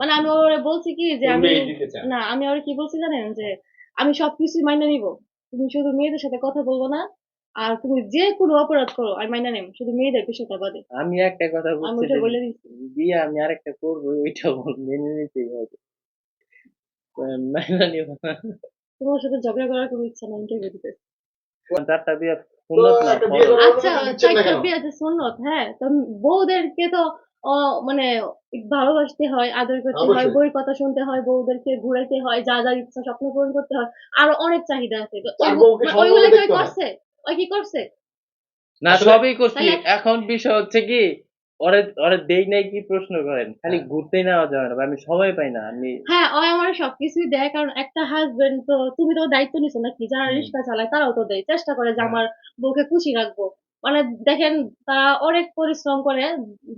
মানে আমি ওরে বলছি কি যে কোন আমি মেয়ে দিতে চান? না আমি ওরে কি বলছি জানেন যে আমি সবকিছুই মাইনে নিব, তুমি শুধু মেয়েদের সাথে কথা বলবো না, আর তুমি যে কোনো অপরাধ করো আমি মাইনে নেব, শুধু মেয়েদের বিষয়টা বাদে। আমি একটা কথা আমি বলছি ওটা যে বলে দিচ্ছি। বিয়ে আমি আরেকটা করবো, ওইটা মেনে নিতেই হবে। মাইনা নিব না। তোমার সাথে ঝগড়া করার কোনো ইচ্ছা নাই ইন্টারভিউ দিতে। চারটা বিয়ে তো সুন্নত না, একটা বিয়ে ফরজ। করার আচ্ছা, অনুমতি দিচ্ছেন না চারটা কেন? বিয়ে আছে সুন্নত, হ্যাঁ, তো বউদেরকে তো মানে ভালোবাসতে হয়, আদর করতে হয়, অবশ্যই। বউয়ের কথা শুনতে হয়, বউদেরকে ঘুরাইতে হয়, যা যা ইচ্ছা স্বপ্ন পূরণ করতে হয়, আরো অনেক চাহিদা আছে। তো তার বউকে মানে সমান ওইগুলা ভাবে কি ওই দেখতে হয়। করছে? ওই কি করছে? না, আসলে সবই করছি। তাহলে এখন বিষয় হচ্ছে কি, ওরে ওরে দেই নাই কি প্রশ্ন করেন? খালি হ্যাঁ, ঘুরতেই নেওয়া যাবে না ভাই, আমি সময় পাই না আমি। হ্যাঁ, ও আমার সবকিছুই দেয়, কারণ একটা হাজবেন্ড তো তুমি তো দায়িত্ব নিছো নাকি, যারা হুম, রিক্সা চালায় তারাও তো দেয়, চেষ্টা করে যে হ্যাঁ। আমার বউকে খুশি রাখবো। মানে দেখেন, তারা অনেক পরিশ্রম করে,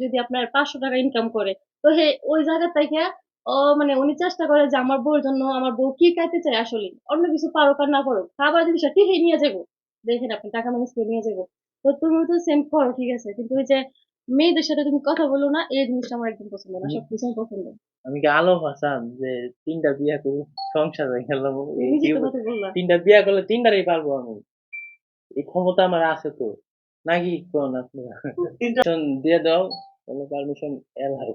যদি আপনার 500 টাকা ইনকাম করে, তো হে ওই জায়গা থেকে মানে উনি চেষ্টা করে যে আমার বউর জন্য, আমার বউ কি খাইতে চায় আসলে, অন্য কিছু পারুক আর না পারুক, খাবার জিনিসটা ঠিকই নিয়ে যাবো, দেখেন আপনি টাকা ম্যানেজ করে নিয়ে যাবো। তো তুমি তো সেম করো, ঠিক আছে, কিন্তু ওই যে মেয়েদের সাথে তুমি কথা বলো না, এই জিনিসটা আমার একদম পছন্দ না, আমি সবকিছু আমি পছন্দ। আমি কি আলম হাসান যে তিনটা বিয়া করবো, সংসার হয়ে গেলাম? তুমি এই কি নিজে তো কথা বললা। তিনটা বিয়া করলে তিনটারই পারবো আমি? এই ক্ষমতা আমার আছে তো, নাকি কোন আপনারা? Permission দিয়ে দাও, তাহলে পারমিশন এলাও।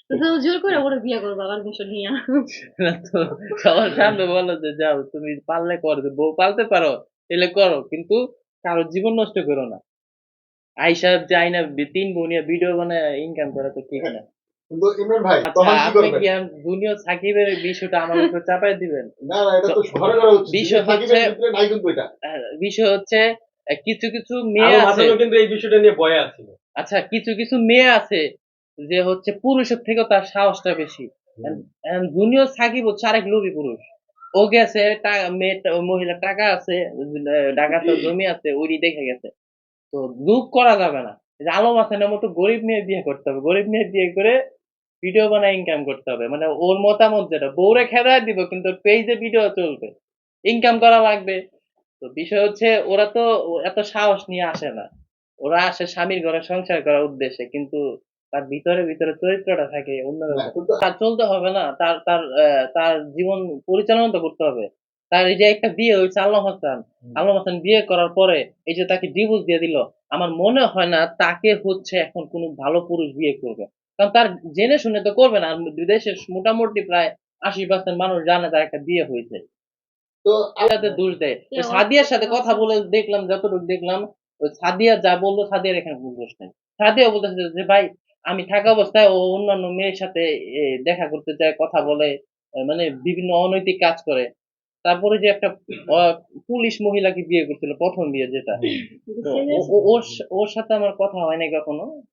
তো তো জোর করে ওরে বিয়ে করবো আমার বসে নিয়ে। না তো, সবার সামনে বলো যে যাও তুমি পারলে করো, যে বউ পালতে পারো তাহলে করো, কিন্তু কারো জীবন নষ্ট করো না। আইসা যাই না, তিন বোন নিয়ে ভিডিও বানায় ইনকাম করা তো ঠিক না। কিন্তু ইমরান ভাই আচ্ছা, তখন কি আপনি করবেন? কি জুনিয়র সাকিবের বিষয়টা আমার উপর চাপাই দিবেন? না, না, এটা তো তো শহরে করা উচিত। বিষয় জুনিয়র হচ্ছে, সাকিবের ভিতরে নাই কিন্তু এটা। বিষয় হচ্ছে কিছু কিছু মেয়ে আলো আছে। মাসানও কিন্তু এই বিষয়টা নিয়ে ভয়ে আছিল। আচ্ছা, কিছু কিছু মেয়ে আছে যে হচ্ছে পুরুষের থেকেও তার সাহসটা বেশি। হুম। জুনিয়র সাকিব হচ্ছে আরেক লোভী পুরুষ। ও গেছে, মহিলার টাকা আছে, ঢাকা শহর জমি আছে, ওইটি দেখে গেছে। তো লুপ করা যাবে না। এই যে আলম হাসানের মতো গরিব মেয়ে বিয়ে করতে হবে, গরিব মেয়ে বিয়ে করে ভিডিও বানায় ইনকাম করতে হবে। মানে ওর মতামত যেটা, বউরে খেদায় দিব কিন্তু পেজে ভিডিও চলবে, ইনকাম করা লাগবে। তো বিষয় হচ্ছে ওরা তো এত সাহস নিয়ে আসে না। ওরা আসে স্বামীর ঘরে সংসার করার উদ্দেশ্যে, কিন্তু তার ভিতরে ভিতরে চরিত্রটা থাকে না, অন্যরকম। কিন্তু তার চলতে হবে না, তার জীবন পরিচালনা তো করতে হবে। তার এই যে একটা বিয়ে হয়েছে আল্লাহ হাসান, আল্লাহ হাসান বিয়ে করার পরে এই যে তাকে ডিভোর্স দিয়ে দিল, আমার মনে হয় না তাকে হচ্ছে এখন কোনো ভালো পুরুষ বিয়ে করবে। কারণ তার জেনে শুনে তো করবে না। আর বিদেশের মোটামুটি প্রায় 80% মানুষ জানে তার একটা বিয়ে হয়েছে। তো সাথে দোষ দেয়। কে ওই ওর সাদিয়ার সাথে কথা আচ্ছা, বলে দেখলাম, যতটুকু দেখলাম, ওই সাদিয়া যা বললো, সাদিয়ার এখানে কোনো দোষ নেই। সাদিয়া বলতেছে যে ভাই, আমি থাকা অবস্থায় ও অন্যান্য মেয়ের সাথে দেখা করতে চায়, কথা বলে, মানে বিভিন্ন অনৈতিক কাজ করে। তারপরে যে একটা আহ, পুলিশ মহিলাকে বিয়ে করছিল, প্রথম বিয়ে যেটা। হুম। কিন্তু তো সিরিয়াস। ওর সাথে আমার কথা হয় নাই কখনো।